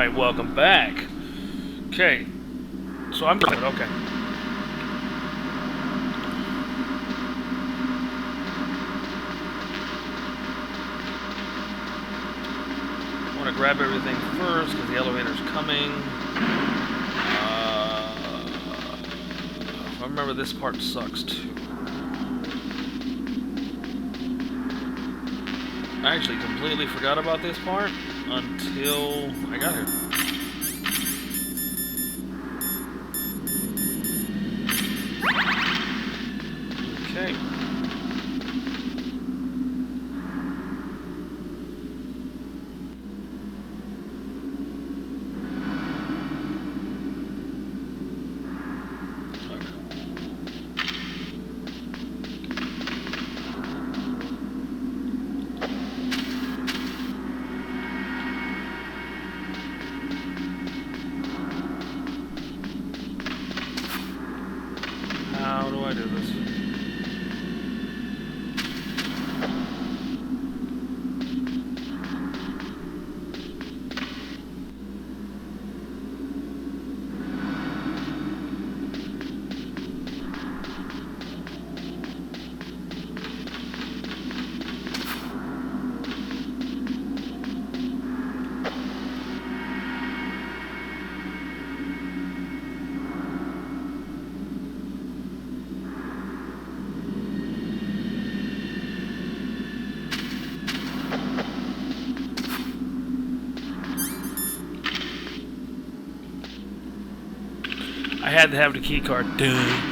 Alright, welcome back. Okay. So I'm good. Okay. I want to grab everything first because the elevator's coming. I remember this part sucks too. I actually completely forgot about this part until I got here. Okay. How do I do this? I had to have the key card. Duh.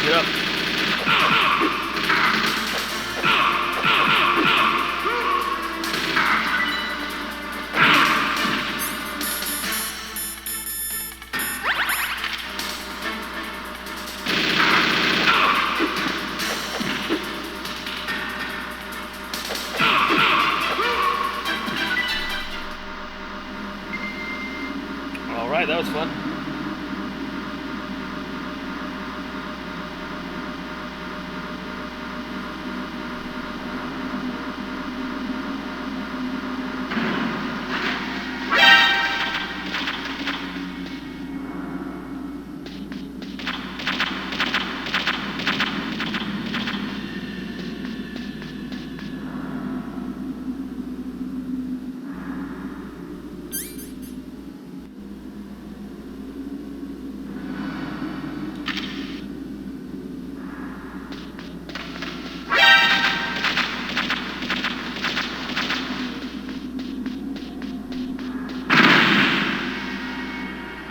Get up. All right, that was fun.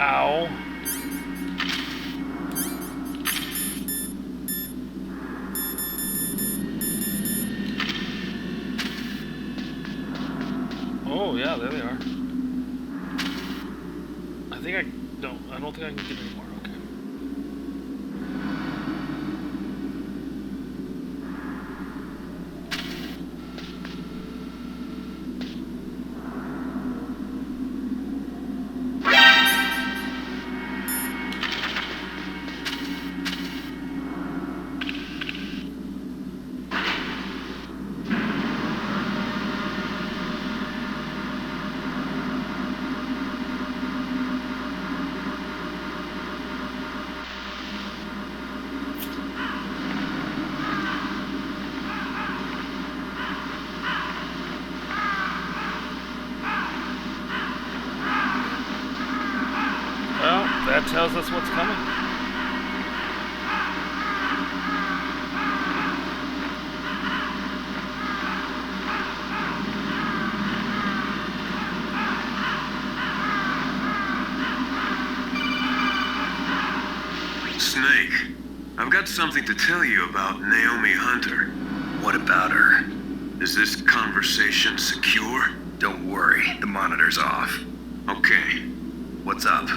Ow. Oh yeah, there they are. I don't think I can get any more. Okay. Well, that tells us what's coming. Snake, I've got something to tell you about Naomi Hunter. What about her? Is this conversation secure? Don't worry, the monitor's off. Okay. What's up?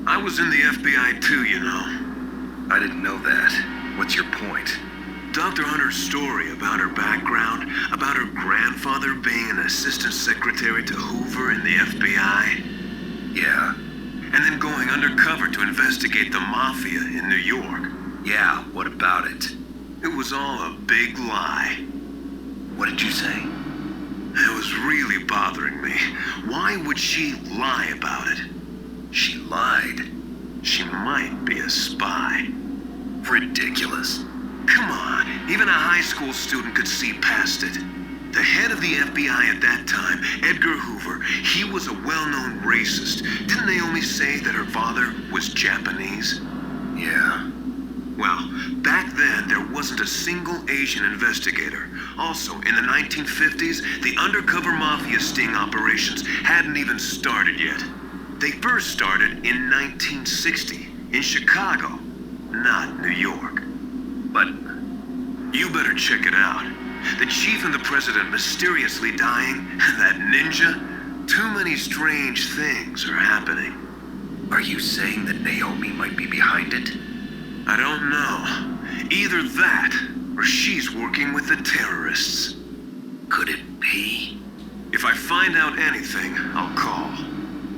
I was in the FBI too, you know. I didn't know that. What's your point? Dr. Hunter's story about her background, about her grandfather being an assistant secretary to Hoover in the FBI. Yeah. And then going undercover to investigate the mafia in New York. Yeah, what about it? It was all a big lie. What did you say? It was really bothering me. Why would she lie about it? She lied. She might be a spy. Ridiculous. Come on, even a high school student could see past it. The head of the FBI at that time, Edgar Hoover, he was a well-known racist. Didn't Naomi say that her father was Japanese? Yeah. Well, back then, there wasn't a single Asian investigator. Also, in the 1950s, the undercover mafia sting operations hadn't even started yet. They first started in 1960, in Chicago, not New York. But you better check it out. The chief and the president mysteriously dying, and that ninja? Too many strange things are happening. are you saying that Naomi might be behind it? I don't know. Either that, or she's working with the terrorists. Could it be? If I find out anything, I'll call.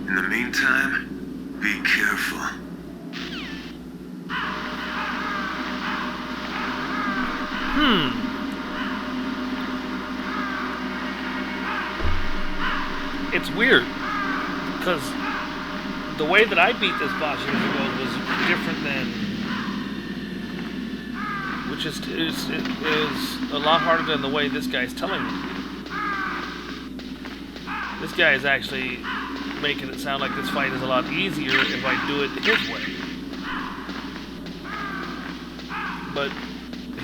In the meantime, be careful. It's weird, because the way that I beat this boss years ago was different than, which is a lot harder than the way this guy's telling me. This guy is actually making it sound like this fight is a lot easier if I do it his way. But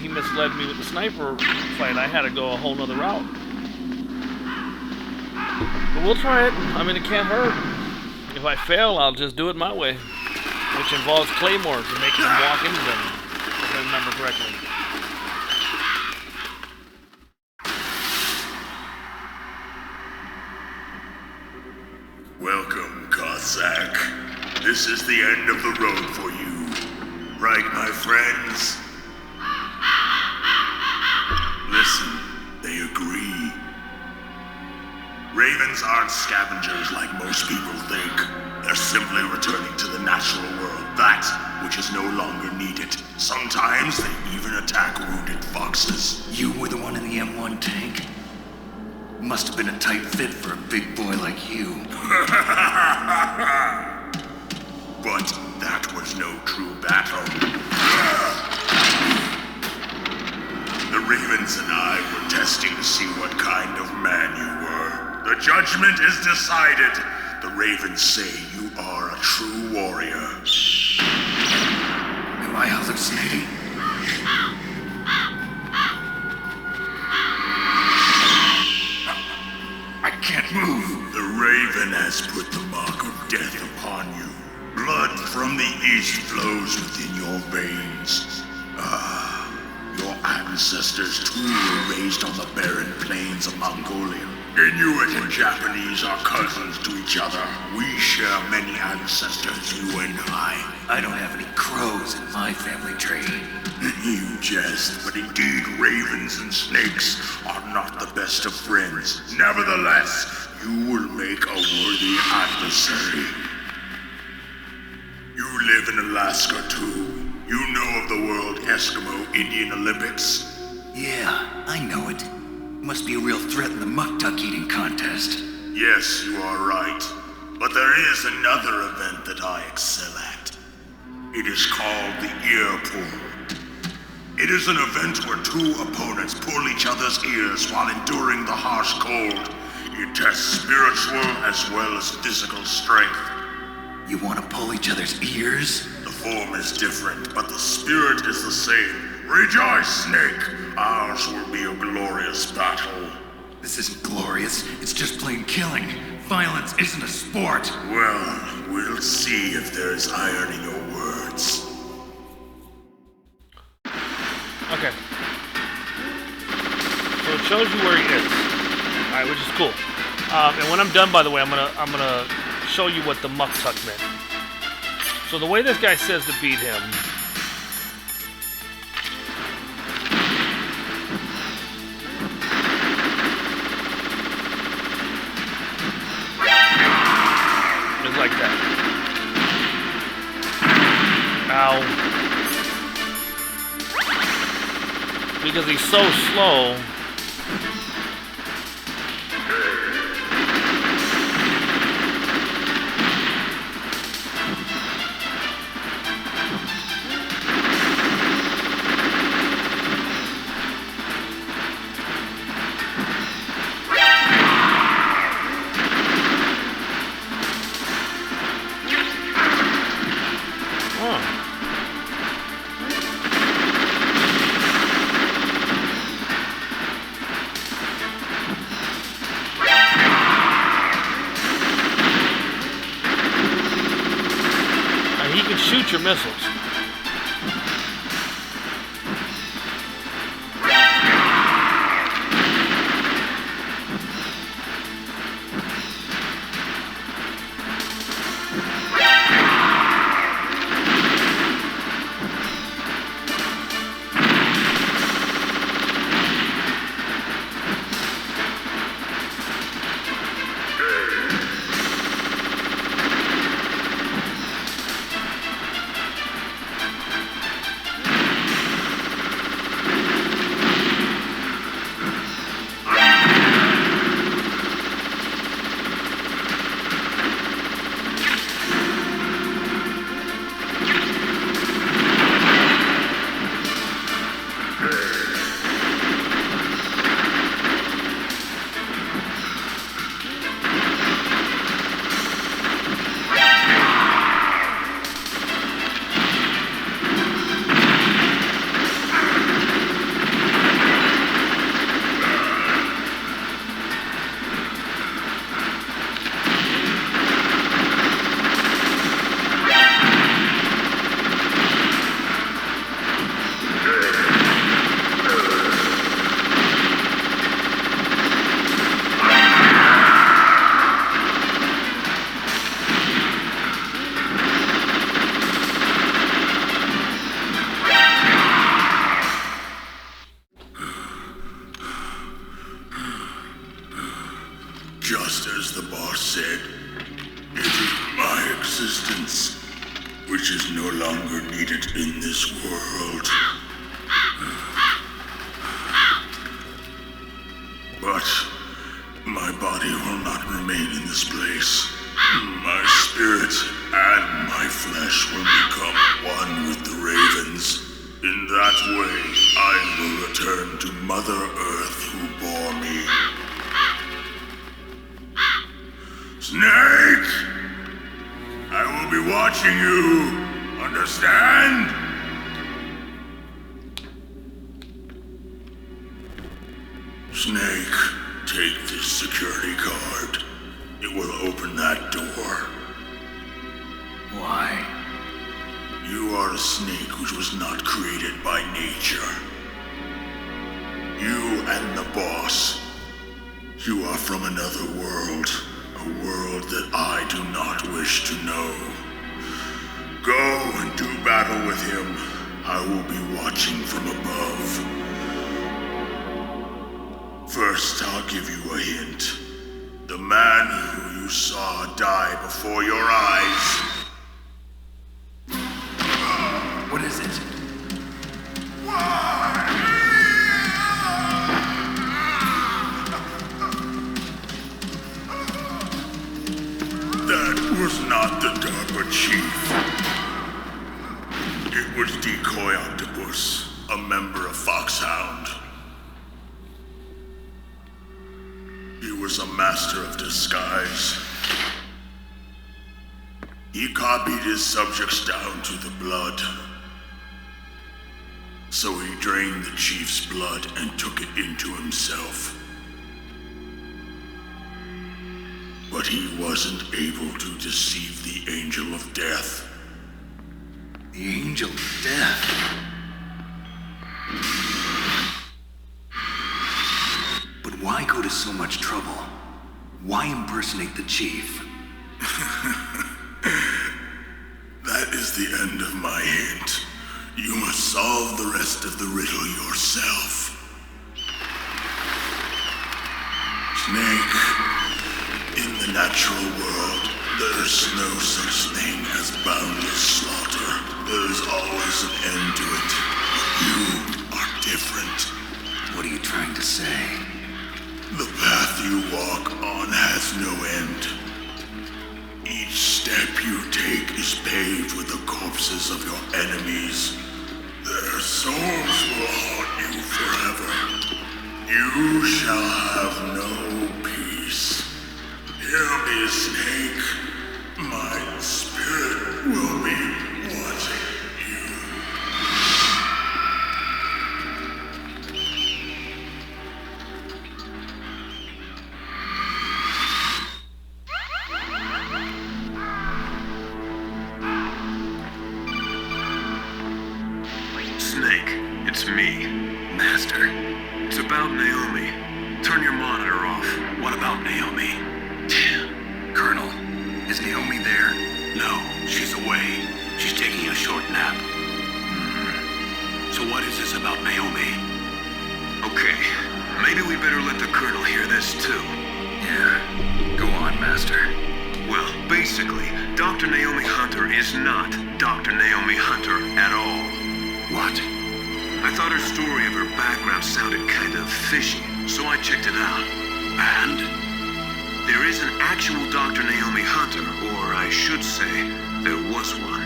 he misled me with the sniper fight. I had to go a whole nother route. But we'll try it. I mean, it can't hurt. If I fail, I'll just do it my way, which involves claymores and making them walk into them, if I remember correctly. Welcome, Cossack. This is the end of the road for you. Right, my friends? Listen, they agree. Ravens aren't scavengers like most people think. They're simply returning to the natural world, that which is no longer needed. Sometimes they even attack wounded foxes. You were the one in the M1 tank? Must have been a tight fit for a big boy like you. But that was no true battle. The Ravens and I were testing to see what kind of man you were. The judgment is decided. The Ravens say you are a true warrior. Am I hallucinating? I can't move. The Raven has put the mark of death upon you. Blood from the east flows within your veins. Your ancestors too were raised on the barren plains of Mongolia. Inuit and Japanese are cousins to each other. We share many ancestors, you and I. I don't have any crows in my family tree. You jest, but indeed ravens and snakes are not the best of friends. Nevertheless, you will make a worthy adversary. You live in Alaska too. You know of the World Eskimo Indian Olympics. Yeah, I know it. Must be a real threat in the muck-duck eating contest. Yes, you are right. But there is another event that I excel at. It is called the ear pull. It is an event where two opponents pull each other's ears while enduring the harsh cold. It tests spiritual as well as physical strength. You want to pull each other's ears? The form is different, but the spirit is the same. Rejoice, Snake! Ours will be a glorious battle. This isn't glorious. It's just plain killing. Violence isn't a sport. Well, we'll see if there's iron in your words. Okay. So it shows you where he is. Alright, which is cool. And when I'm done, by the way, I'm gonna show you what the muck tuck meant. So the way this guy says to beat him is like that. Ow. Because he's so slow. He can shoot your missiles. Just as the boss said, it is my existence which is no longer needed in this world. But my body will not remain in this place. My spirit and my flesh will become one with the ravens. In that way, I will return to Mother Earth who bore me. Snake! I will be watching you. Understand? Snake, take this security card. It will open that door. Why? You are a snake which was not created by nature. You and the boss. You are from another world. A world that I do not wish to know. Go and do battle with him. I will be watching from above. First, I'll give you a hint. The man who you saw die before your eyes. What is it? That was not the DARPA chief. It was Decoy Octopus, a member of Foxhound. He was a master of disguise. He copied his subjects down to the blood. So he drained the chief's blood and took it into himself. But he wasn't able to deceive the Angel of Death. The Angel of Death? But why go to so much trouble? Why impersonate the chief? That is the end of my hint. You must solve the rest of the riddle yourself. Snake, in the natural world, there's no such thing as boundless slaughter. There's always an end to it. But you are different. What are you trying to say? The path you walk on has no end. Each step you take is paved with the corpses of your enemies. Their souls will haunt you forever. You shall have no peace. Hear me, Snake. My spirit will be watching you. Snake, it's me. Master. It's about Naomi. Turn your monitor off. What about Naomi? Colonel, is Naomi there? No, she's away. She's taking a short nap. So what is this about Naomi? Okay, maybe we better let the Colonel hear this too. Yeah. Go on, Master. Well, basically, Dr. Naomi Hunter is not Dr. Naomi Hunter at all. What? I thought her story of her background sounded kind of fishy, so I checked it out. And? There is an actual Dr. Naomi Hunter, or I should say, there was one.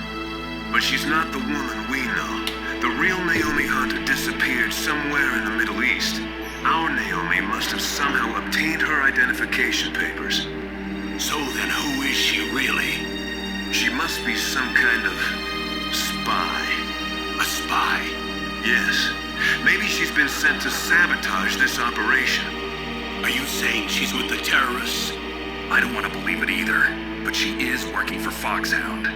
But she's not the woman we know. The real Naomi Hunter disappeared somewhere in the Middle East. Our Naomi must have somehow obtained her identification papers. So then who is she really? She must be some kind of spy. A spy? Yes. Maybe she's been sent to sabotage this operation. Are you saying she's with the terrorists? I don't want to believe it either, but she is working for Foxhound.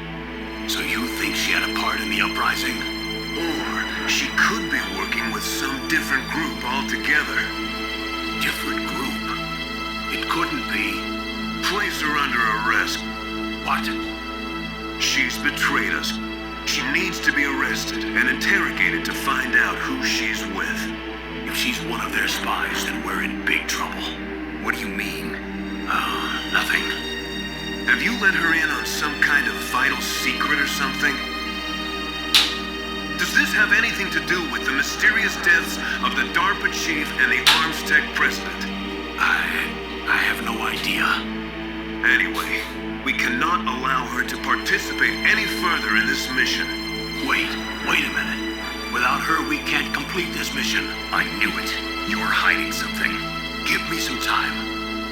So you think she had a part in the uprising? Or she could be working with some different group altogether. Different group? It couldn't be. Place her under arrest. What? She's betrayed us. She needs to be arrested and interrogated to find out who she's with. If she's one of their spies, then we're in big trouble. What do you mean? Nothing. Have you let her in on some kind of vital secret or something? Does this have anything to do with the mysterious deaths of the DARPA chief and the Arms Tech president? I have no idea. Anyway, we cannot allow her to participate any further in this mission. Wait a minute. Without her, we can't complete this mission. I knew it. You're hiding something. Give me some time.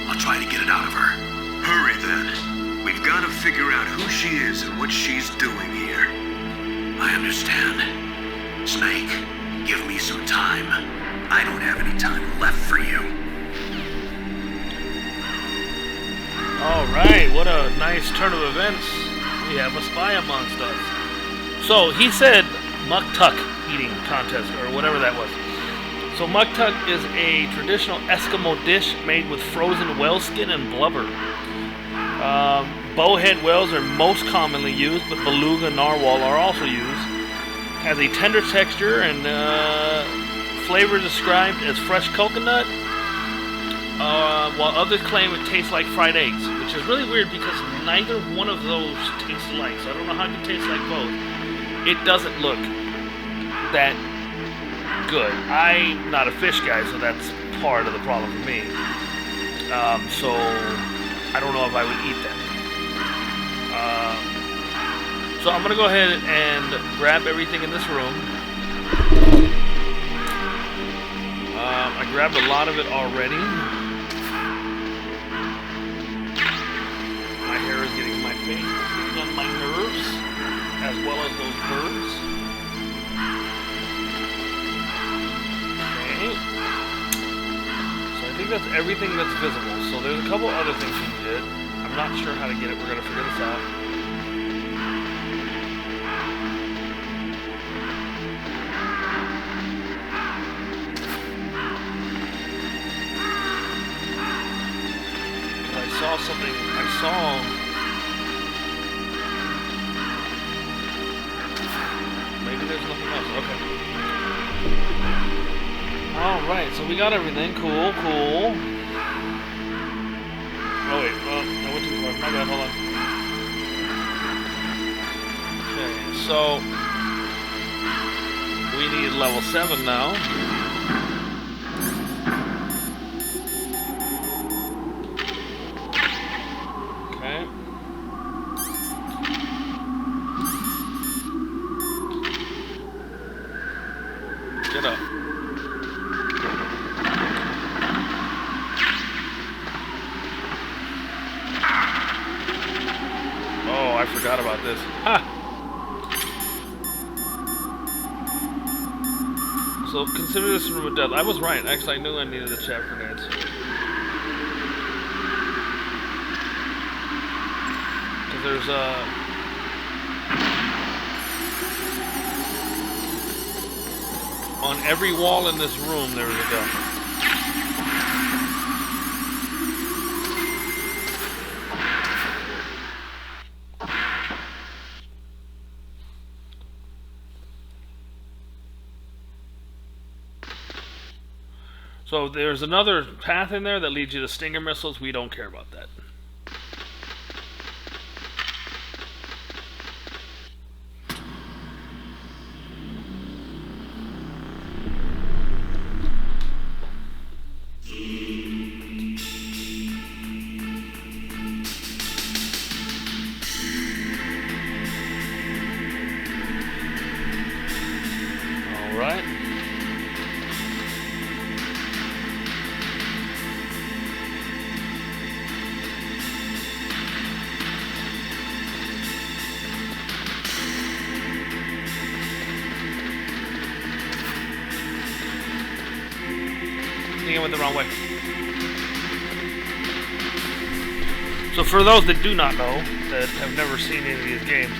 I'll try to get it out of her. Hurry then. We've got to figure out who she is and what she's doing here. I understand. Snake, give me some time. I don't have any time left for you. Alright, what a nice turn of events. We have a spy amongst us. So, he said muktuk eating contest, or whatever that was. So muktuk is a traditional Eskimo dish made with frozen whale skin and blubber. Bowhead whales are most commonly used, but beluga and narwhal are also used. Has a tender texture and flavor described as fresh coconut, while others claim it tastes like fried eggs, which is really weird because neither one of those tastes alike. So I don't know how it can taste like both. It doesn't look that good. I'm not a fish guy, so that's part of the problem for me. So I don't know if I would eat that. So I'm gonna go ahead and grab everything in this room. I grabbed a lot of it already. My hair is getting in my face, getting on my nerves, as well as those birds. Okay. So I think that's everything that's visible. So there's a couple other things we did. I'm not sure how to get it. We're gonna figure this out. something I saw. Maybe there's nothing else. Okay. Alright, so we got everything. Cool, cool. Oh wait, well, I went too far. My bad, hold on. Okay, so we need level 7 now. Okay. Get up. Oh, I forgot about this. Ha! So consider this a room of death. I was right. Actually, I knew I needed the chaff grenades. Because there's on every wall in this room there is a gun. So there's another path in there that leads you to Stinger missiles. We don't care about that. All right. I went the wrong way. So for those that do not know, that have never seen any of these games,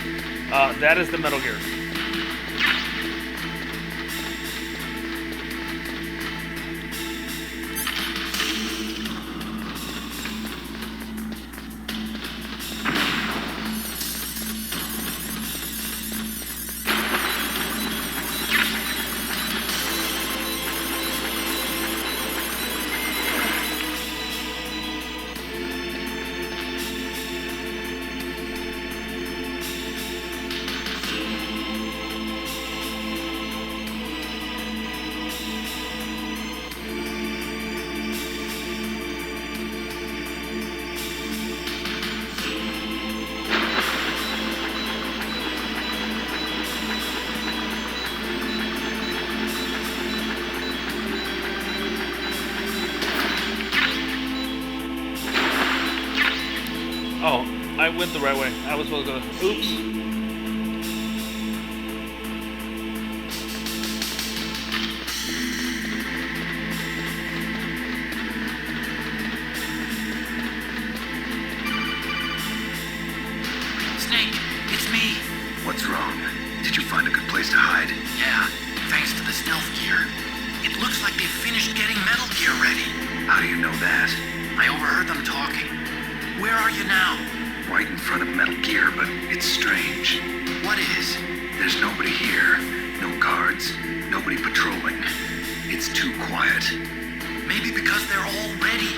that is the Metal Gear. Oh, I went the right way. I was supposed to go. Oops. Snake, it's me. What's wrong? Did you find a good place to hide? Yeah, thanks to the stealth gear. It looks like they've finished getting Metal Gear ready. How do you know that? I overheard them talking. Where are you now? Right in front of Metal Gear, but it's strange. What is? There's nobody here. No guards. Nobody patrolling. It's too quiet. Maybe because they're all ready.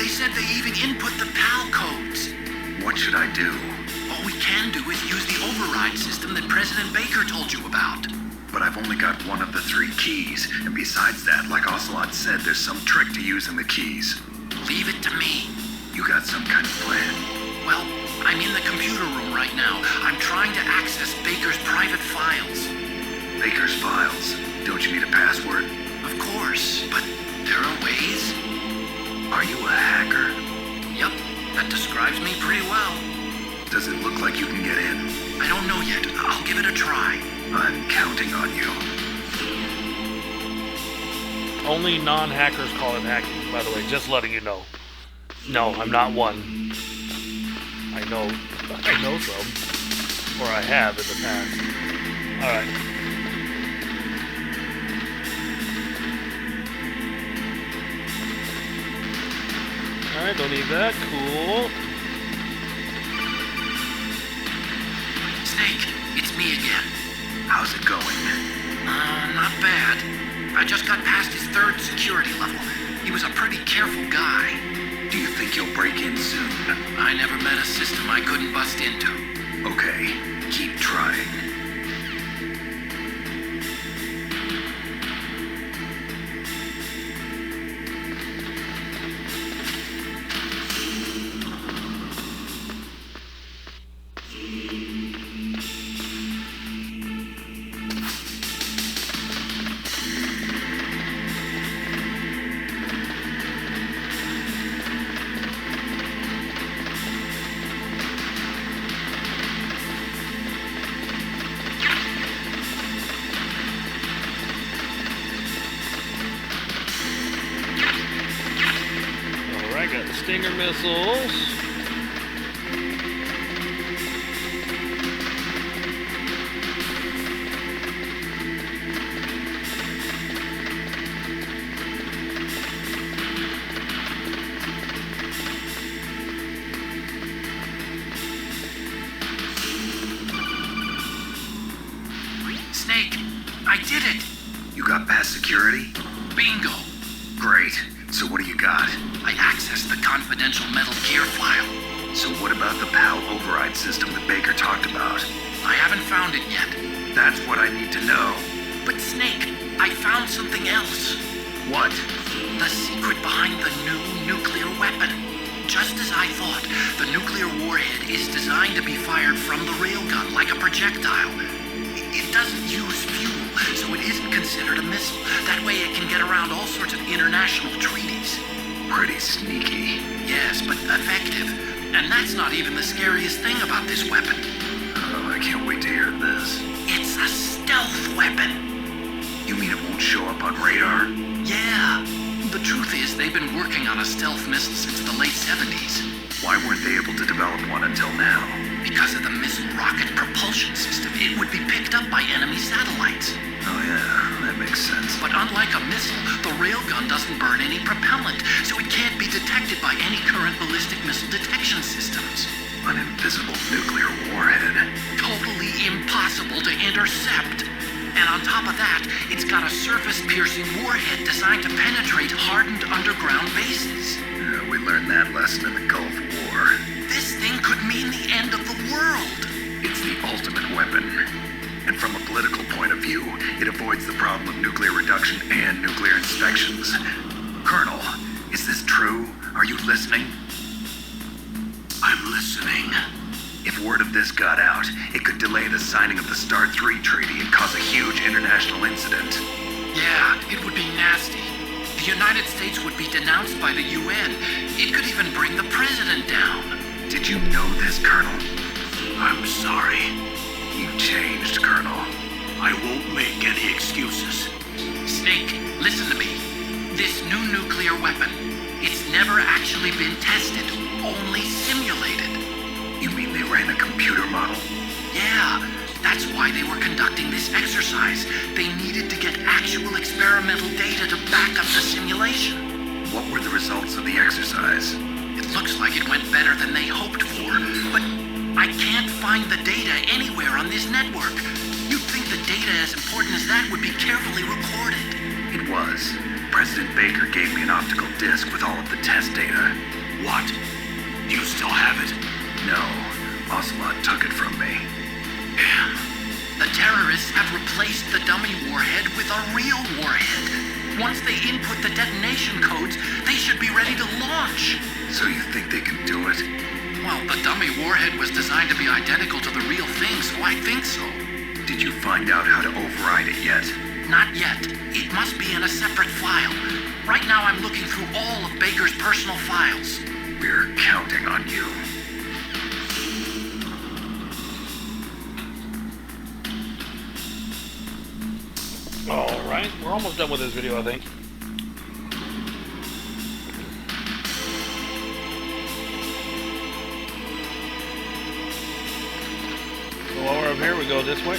They said they even input the PAL codes. What should I do? All we can do is use the override system that President Baker told you about. But I've only got one of the 3 keys. And besides that, like Ocelot said, there's some trick to using the keys. Leave it to me. You got some kind of plan? Well, I'm in the computer room right now. I'm trying to access Baker's private files. Baker's files? Don't you need a password? Of course, but there are ways. Are you a hacker? Yep, that describes me pretty well. Does it look like you can get in? I don't know yet. I'll give it a try. I'm counting on you. Only non-hackers call it hacking, by the way, just letting you know. No, I'm not one. I know some. Or I have in the past. Alright. Alright, don't need that. Cool. Snake, it's me again. How's it going? Not bad. I just got past his 3rd security level. He was a pretty careful guy. Do you think you'll break in soon? I never met a system I couldn't bust into. Okay, keep trying. Alright, got the Stinger missiles. Snake, I did it! You got past security? Bingo! Great. So what do you got? I accessed the confidential Metal Gear file. So what about the PAL override system that Baker talked about? I haven't found it yet. That's what I need to know. But Snake, I found something else. What? The secret behind the new nuclear weapon. Just as I thought, the nuclear warhead is designed to be fired from the railgun like a projectile. It doesn't use fuel, so it isn't considered a missile. That way it can get around all sorts of international treaties. Pretty sneaky. Yes, but effective. And that's not even the scariest thing about this weapon. Oh, I can't wait to hear this. It's a stealth weapon. You mean it won't show up on radar? Yeah. The truth is, they've been working on a stealth missile since the late 70s. Why weren't they able to develop one until now? Because of the missile rocket propulsion system, it would be picked up by enemy satellites. Oh yeah, that makes sense. But unlike a missile, the railgun doesn't burn any propellant, so it can't be detected by any current ballistic missile detection systems. An invisible nuclear warhead. Totally impossible to intercept. And on top of that, it's got a surface-piercing warhead designed to penetrate hardened underground bases. We learned that lesson in the Gulf War. This thing could mean the end of the world. It's the ultimate weapon. And from a political point of view, it avoids the problem of nuclear reduction and nuclear inspections. Colonel, is this true? Are you listening? I'm listening. If word of this got out, it could delay the signing of the STAR 3 treaty and cause a huge international incident. Yeah, it would be nasty. The United States would be denounced by the UN. It could even bring the president down. Did you know this, Colonel? I'm sorry. You changed, Colonel. I won't make any excuses. Snake, listen to me. This new nuclear weapon, it's never actually been tested, only simulated. You mean they ran a computer model? Yeah, that's why they were conducting this exercise. They needed to get actual experimental data to back up the simulation. What were the results of the exercise? It looks like it went better than they hoped for, but I can't find the data anywhere on this network. You'd think the data as important as that would be carefully recorded. It was. President Baker gave me an optical disc with all of the test data. What? Do you still have it? No, Ocelot took it from me. The terrorists have replaced the dummy warhead with a real warhead. Once they input the detonation codes, they should be ready to launch. So you think they can do it? Well, the dummy warhead was designed to be identical to the real thing, so I think so. Did you find out how to override it yet? Not yet. It must be in a separate file. Right now I'm looking through all of Baker's personal files. We're counting on you. Alright, we're almost done with this video, I think. So while we're up here, we go this way.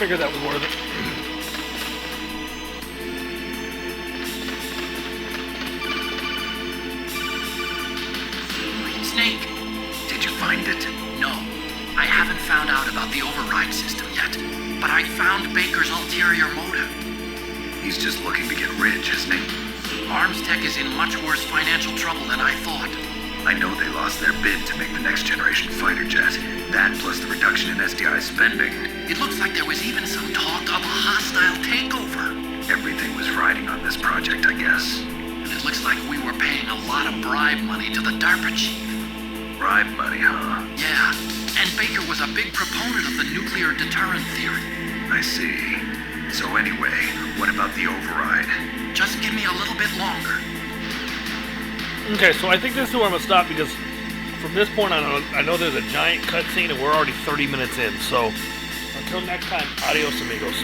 figured that was worth it. Snake, did you find it? No. I haven't found out about the override system yet, but I found Baker's ulterior motive. He's just looking to get rich, isn't he? Arms Tech is in much worse financial trouble than I thought. I know they lost their bid to make the next generation fighter jet. That plus the reduction in SDI spending. It looks like there was even some talk of a hostile takeover. Everything was riding on this project, I guess. And it looks like we were paying a lot of bribe money to the DARPA chief. Bribe money, huh? Yeah, and Baker was a big proponent of the nuclear deterrent theory. I see. So anyway, what about the override? Just give me a little bit longer. Okay, so I think this is where I'm going to stop because from this point on, I know there's a giant cutscene and we're already 30 minutes in. So until next time, adios amigos.